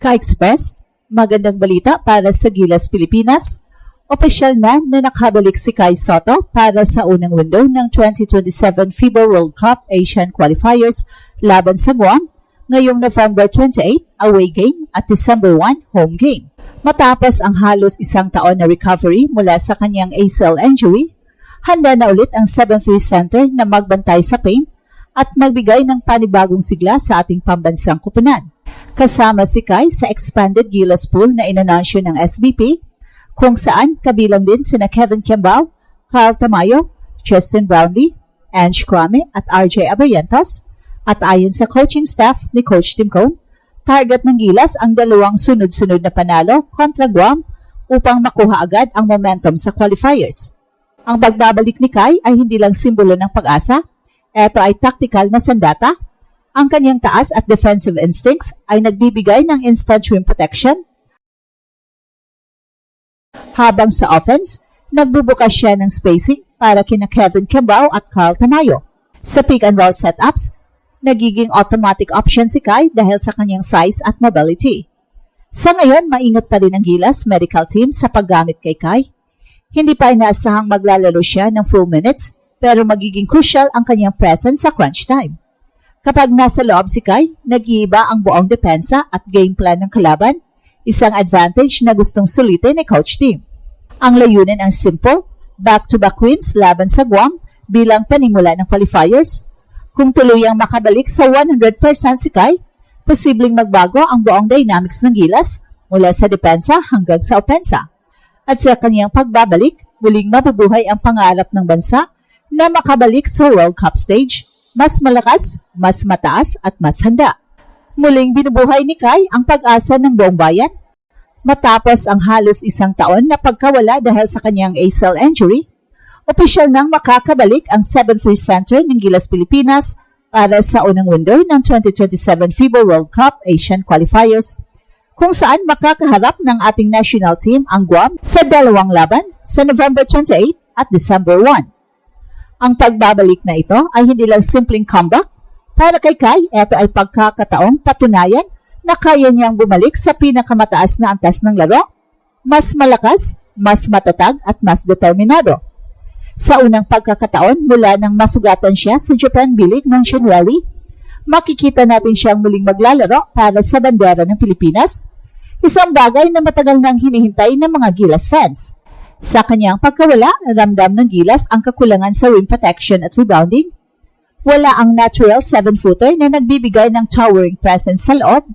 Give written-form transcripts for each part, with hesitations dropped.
Ka-Express, magandang balita para sa Gilas, Pilipinas. Opisyal na nakabalik si Kai Sotto para sa unang window ng 2027 FIBA World Cup Asian Qualifiers laban sa Guam ngayong November 28 away game at December 1 home game. Matapos ang halos isang taon na recovery mula sa kanyang ACL injury, handa na ulit ang 7-3 center na magbantay sa paint at magbigay ng panibagong sigla sa ating pambansang kupunan. Kasama si Kai sa expanded Gilas pool na inanunsyo ng SBP, kung saan kabilang din sina Kevin Kiambao, Carl Tamayo, Justin Brownlee, Ange Kwame at RJ Abarrientos. At ayon sa coaching staff ni Coach Tim Cone, target ng Gilas ang dalawang sunod-sunod na panalo kontra Guam upang makuha agad ang momentum sa qualifiers. Ang pagbabalik ni Kai ay hindi lang simbolo ng pag-asa, ito ay tactical na sandata. Ang kanyang taas at defensive instincts ay nagbibigay ng instant rim protection. Habang sa offense, nagbubukas siya ng spacing para kina Kevin Kiambao at Carl Tamayo. Sa pick and roll setups, nagiging automatic option si Kai dahil sa kanyang size at mobility. Sa ngayon, maingat pa rin ang Gilas medical team sa paggamit kay Kai. Hindi pa inaasahang maglalaro siya ng full minutes, pero magiging crucial ang kanyang presence sa crunch time. Kapag nasa loob si Kai, nag-iiba ang buong depensa at game plan ng kalaban, isang advantage na gustong sulitin ni Coach Tim. Ang layunin ang simple, back-to-back wins laban sa Guam bilang panimula ng qualifiers. Kung tuluyang makabalik sa 100% si Kai, posibleng magbago ang buong dynamics ng Gilas mula sa depensa hanggang sa opensa. At sa kanyang pagbabalik, muling mabubuhay ang pangarap ng bansa na makabalik sa World Cup stage, mas malakas, mas mataas at mas handa. Muling binubuhay ni Kai ang pag-asa ng buong bayan. Matapos ang halos isang taon na pagkawala dahil sa kanyang ACL injury, opisyal nang makakabalik ang 7-3 center ng Gilas, Pilipinas para sa unang window ng 2027 FIBA World Cup Asian Qualifiers, kung saan makakaharap ng ating national team ang Guam sa dalawang laban sa November 28 at December 1. Ang pagbabalik na ito ay hindi lang simpleng comeback. Para kay Kai, ito ay pagkakataong patunayan na kaya niyang bumalik sa pinakamataas na antas ng laro, mas malakas, mas matatag at mas determinado. Sa unang pagkakataon mula nang masugatan siya sa Japan B-League noong January, makikita natin siyang muling maglalaro para sa bandera ng Pilipinas, isang bagay na matagal nang hinihintay ng mga Gilas fans. Sa kanyang pagkawala, ramdam ng Gilas ang kakulangan sa rim protection at rebounding. Wala ang natural 7-footer na nagbibigay ng towering presence sa loob.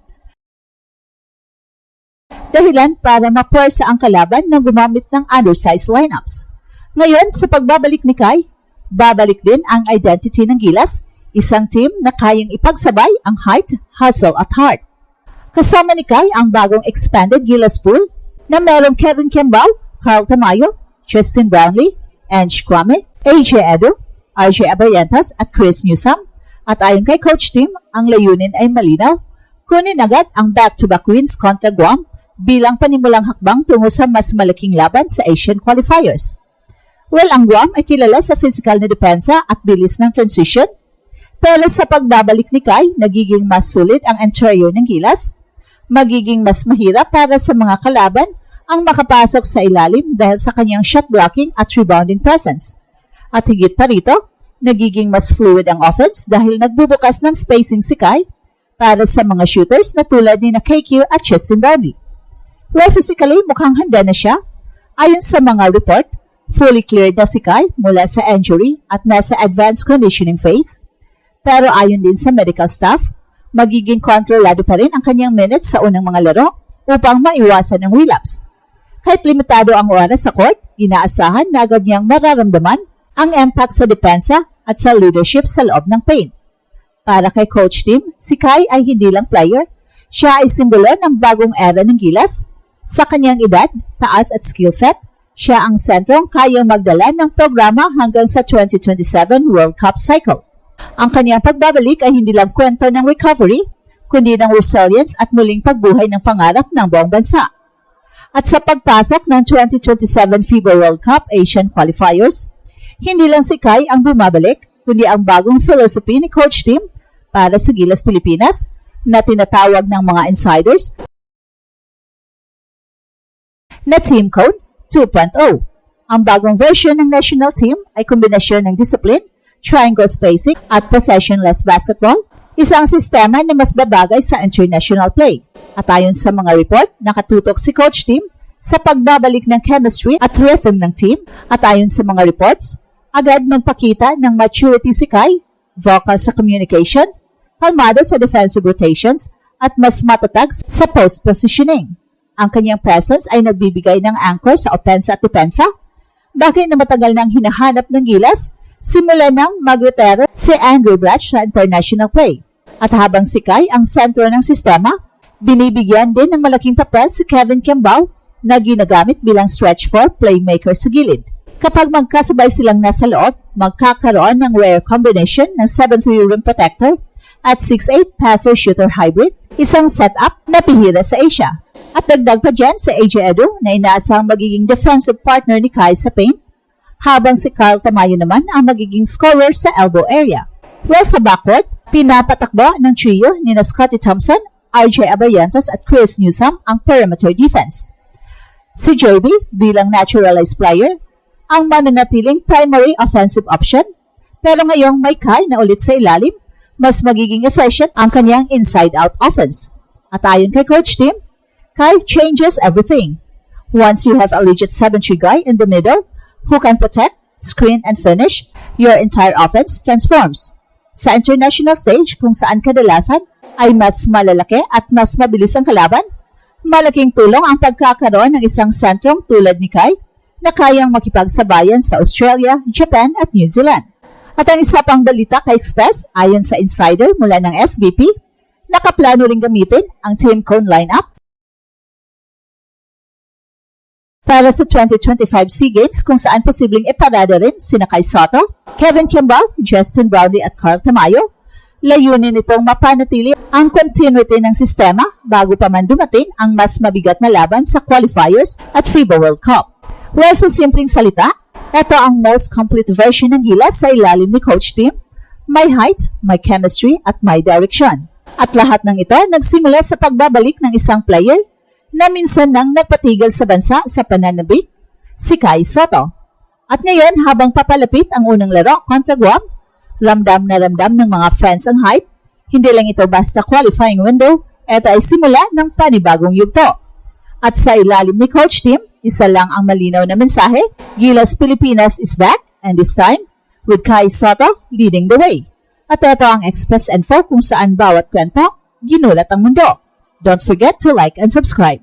Dahilan para mapuwersa ang kalaban na gumamit ng undersized lineups. Ngayon, sa pagbabalik ni Kai, babalik din ang identity ng Gilas, isang team na kayang ipagsabay ang height, hustle at heart. Kasama ni Kai ang bagong expanded Gilas pool na merong Kevin Kiambao, Carl Tamayo, Justin Brownlee, Ange Kwame, AJ Edo, RJ Abarrientos at Chris Newsome. At ayon kay Coach Tim, ang layunin ay malinaw. Kunin agad ang back-to-back wins kontra Guam bilang panimulang hakbang tungo sa mas malaking laban sa Asian Qualifiers. Well, ang Guam ay kilala sa physical na depensa at bilis ng transition. Pero sa pagbabalik ni Kai, nagiging mas sulit ang interior ng Gilas. Magiging mas mahirap para sa mga kalaban ang makapasok sa ilalim dahil sa kanyang shot blocking at rebounding presence. At higit pa rito, nagiging mas fluid ang offense dahil nagbubukas ng spacing si Kai para sa mga shooters na tulad ni KQ at Justin Brownlee. Well, physically, mukhang handa na siya. Ayon sa mga report, fully cleared na si Kai mula sa injury at nasa advanced conditioning phase. Pero ayon din sa medical staff, magiging kontrolado pa rin ang kanyang minutes sa unang mga laro upang maiwasan ang relapse. Kahit limitado ang oras sa court, inaasahan na agad niyang mararamdaman ang impact sa depensa at sa leadership sa loob ng paint. Para kay Coach Tim, si Kai ay hindi lang player, siya ay simbolo ng bagong era ng Gilas. Sa kanyang edad, taas at skill set, siya ang sentrong kayang magdala ng programa hanggang sa 2027 World Cup cycle. Ang kanyang pagbabalik ay hindi lang kwento ng recovery, kundi ng resilience at muling pagbuhay ng pangarap ng buong bansa. At sa pagpasok ng 2027 FIBA World Cup Asian Qualifiers, hindi lang si Kai ang bumabalik, kundi ang bagong philosophy ni Coach Tim para sa Gilas, Pilipinas na tinatawag ng mga insiders na Team Code 2.0. Ang bagong version ng national team ay kombinasyon ng discipline, triangle spacing at possessionless basketball, isang sistema na mas babagay sa international play. At ayon sa mga report, nakatutok si Coach Tim sa pagbabalik ng chemistry at rhythm ng team. At ayon sa mga reports, agad magpakita ng maturity si Kai, vocal sa communication, kalmado sa defensive rotations, at mas matatag sa post positioning. Ang kanyang presence ay nagbibigay ng anchor sa opensa at depensa, bagay na matagal nang hinahanap ng Gilas simula nang mag-retire si Andrew Blatch sa international play. At habang si Kai ang sentro ng sistema, binibigyan din ng malaking papel si Kevin Kembao na ginagamit bilang stretch for playmaker sa gilid. Kapag magkasabay silang nasa loob, magkakaroon ng rare combination ng 7'3 rim protector at 6'8 passer-shooter hybrid, isang setup na pihira sa Asia. At dagdag pa dyan si AJ Edu na inaasang magiging defensive partner ni Kai sa paint, habang si Carl Tamayo naman ang magiging scorer sa elbow area. Well, sa backcourt, pinapatakbo ng trio ni Scottie Thompson, RJ Abarrientos at Chris Newsome ang perimeter defense. Si JB bilang naturalized player, ang mananatiling primary offensive option, pero ngayong may Kai na ulit sa ilalim, mas magiging efficient ang kanyang inside-out offense. At ayon kay Coach Tim, Kai changes everything. Once you have a legit 7'3 guy in the middle who can protect, screen, and finish, your entire offense transforms. Sa international stage, kung saan kadalasan ay mas malalaki at mas mabilis ang kalaban, malaking tulong ang pagkakaroon ng isang sentrong tulad ni Kai na kayang makipagsabayan sa Australia, Japan, at New Zealand. At ang isa pang balita kay Express, ayon sa insider mula ng SBP, nakaplano ring gamitin ang Team Cone lineup para sa 2025 SEA Games kung saan posibleng iparada rin sina Kai Sotto, Kevin Kembao, Justin Brownlee at Carl Tamayo. Layunin itong mapanatili ang continuity ng sistema bago pa man dumating ang mas mabigat na laban sa qualifiers at FIBA World Cup. Well, sa simpleng salita, ito ang most complete version ng Gilas sa ilalim ni Coach Tim. May height, may chemistry at may direction. At lahat ng ito nagsimula sa pagbabalik ng isang player na minsan nang nagpatigil sa bansa sa pananabik, si Kai Sotto. At ngayon, habang papalapit ang unang laro kontra Guam, ramdam na ramdam ng mga fans ang hype. Hindi lang ito basta qualifying window, ito ay simula ng panibagong yugto. At sa ilalim ni Coach Tim, isa lang ang malinaw na mensahe, Gilas Pilipinas is back, and this time, with Kai Sotto leading the way. At ito ang Express Info kung saan bawat kwento, ginulat ang mundo. Don't forget to like and subscribe.